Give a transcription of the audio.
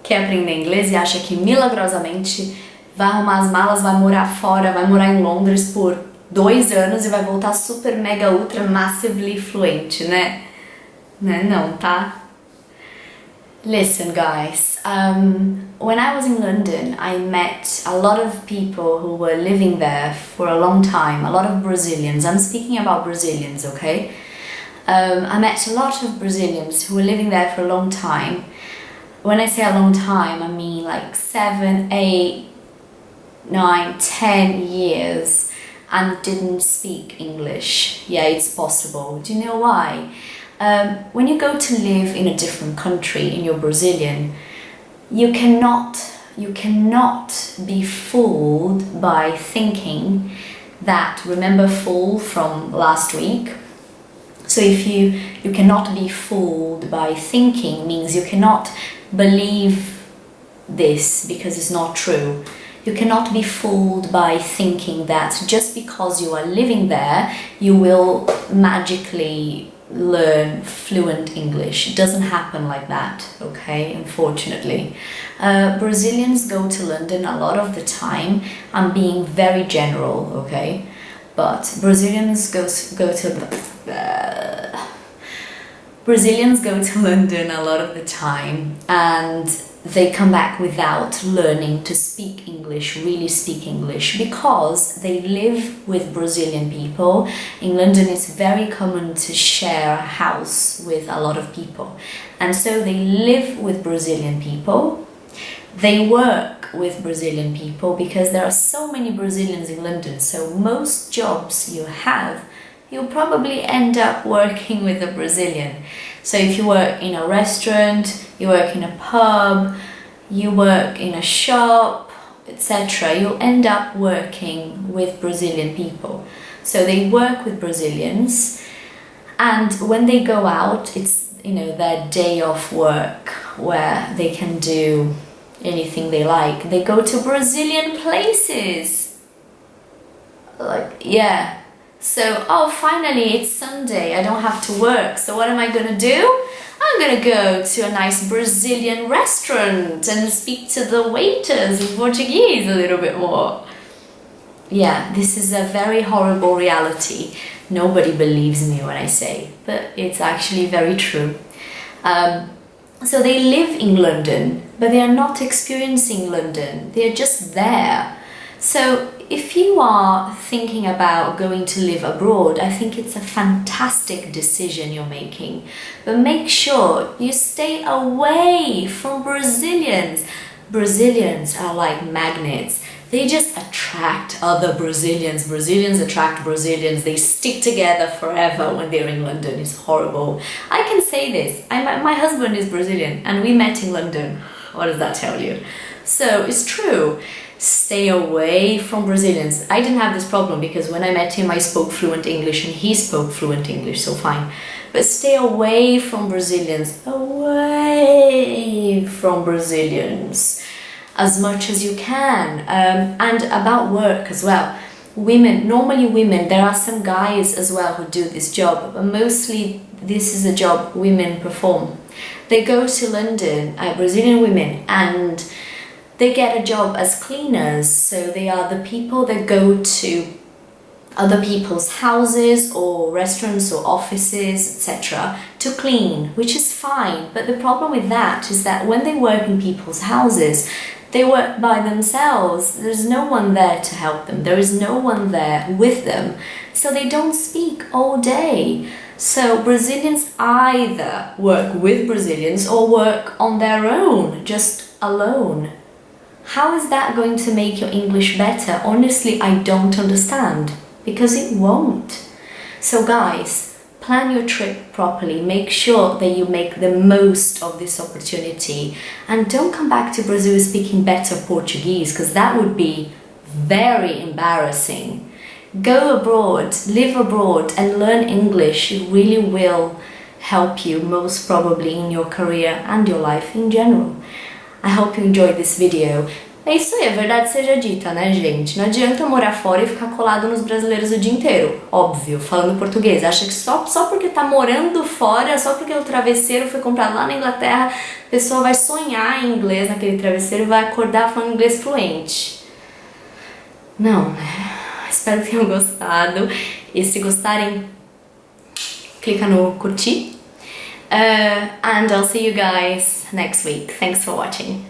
quer aprender inglês e acha que milagrosamente vai arrumar as malas, vai morar fora, vai morar em Londres por 2 anos e vai voltar super, mega, ultra, massively fluente, né? Não, tá? Listen, guys, when I was in London, I met a lot of people who were living there for a long time, a lot of Brazilians. I'm speaking about Brazilians, okay? I met a lot of Brazilians who were living there for a long time. When I say a long time, I mean like 7, 8, 9, 10 years and didn't speak English. Yeah, it's possible. Do you know why? When you go to live in a different country and you're Brazilian, you cannot be fooled by thinking that, remember fool from last week? So if you cannot be fooled by thinking means you cannot believe this because it's not true. You cannot be fooled by thinking that just because you are living there, you will magically learn fluent English. It doesn't happen like that, okay, unfortunately. Brazilians go to London a lot of the time. I'm being very general, okay, but Brazilians go to London a lot of the time and they come back without learning to speak English, really speak English, because they live with Brazilian people. In London, it's very common to share a house with a lot of people. And so they live with Brazilian people. They work with Brazilian people because there are so many Brazilians in London. So most jobs you have, you'll probably end up working with a Brazilian. So if you work in a restaurant, you work in a pub, you work in a shop, etc., you'll end up working with Brazilian people. So they work with Brazilians, and when they go out, it's, you know, their day off work where they can do anything they like. They go to Brazilian places. Like, yeah. So, oh, finally it's Sunday, I don't have to work, so what am I gonna do? I'm gonna go to a nice Brazilian restaurant and speak to the waiters in Portuguese a little bit more. Yeah, this is a very horrible reality. Nobody believes me when I say, but it's actually very true. So they live in London, but they are not experiencing London, they're just there. So if you are thinking about going to live abroad, I think it's a fantastic decision you're making. But make sure you stay away from Brazilians. Brazilians are like magnets. They just attract other Brazilians. Brazilians attract Brazilians. They stick together forever when they're in London. It's horrible. I can say this. My husband is Brazilian and we met in London. What does that tell you? So it's true. Stay away from Brazilians. I didn't have this problem because when I met him I spoke fluent English and he spoke fluent English, so fine. But stay away from Brazilians, away from Brazilians as much as you can. And about work as well. Normally women, there are some guys as well who do this job, but mostly this is a job women perform. They go to London, Brazilian women, and they get a job as cleaners. So they are the people that go to other people's houses or restaurants or offices, etc., to clean, which is fine. But the problem with that is that when they work in people's houses, they work by themselves. There's no one there to help them. There is no one there with them. So they don't speak all day. So Brazilians either work with Brazilians or work on their own, just alone. How is that going to make your English better? Honestly, I don't understand, because it won't. So guys, plan your trip properly. Make sure that you make the most of this opportunity. And don't come back to Brazil speaking better Portuguese, because that would be very embarrassing. Go abroad, live abroad and learn English. It really will help you most probably in your career and your life in general. I hope you enjoyed this video. É isso aí, a verdade seja dita, né, gente? Não adianta morar fora e ficar colado nos brasileiros o dia inteiro, óbvio, falando português. Acha que só porque tá morando fora, só porque o travesseiro foi comprado lá na Inglaterra, a pessoa vai sonhar em inglês naquele travesseiro e vai acordar falando inglês fluente. Não, né? Espero que tenham gostado. E se gostarem, clica no curtir. And I'll see you guys next week. Thanks for watching.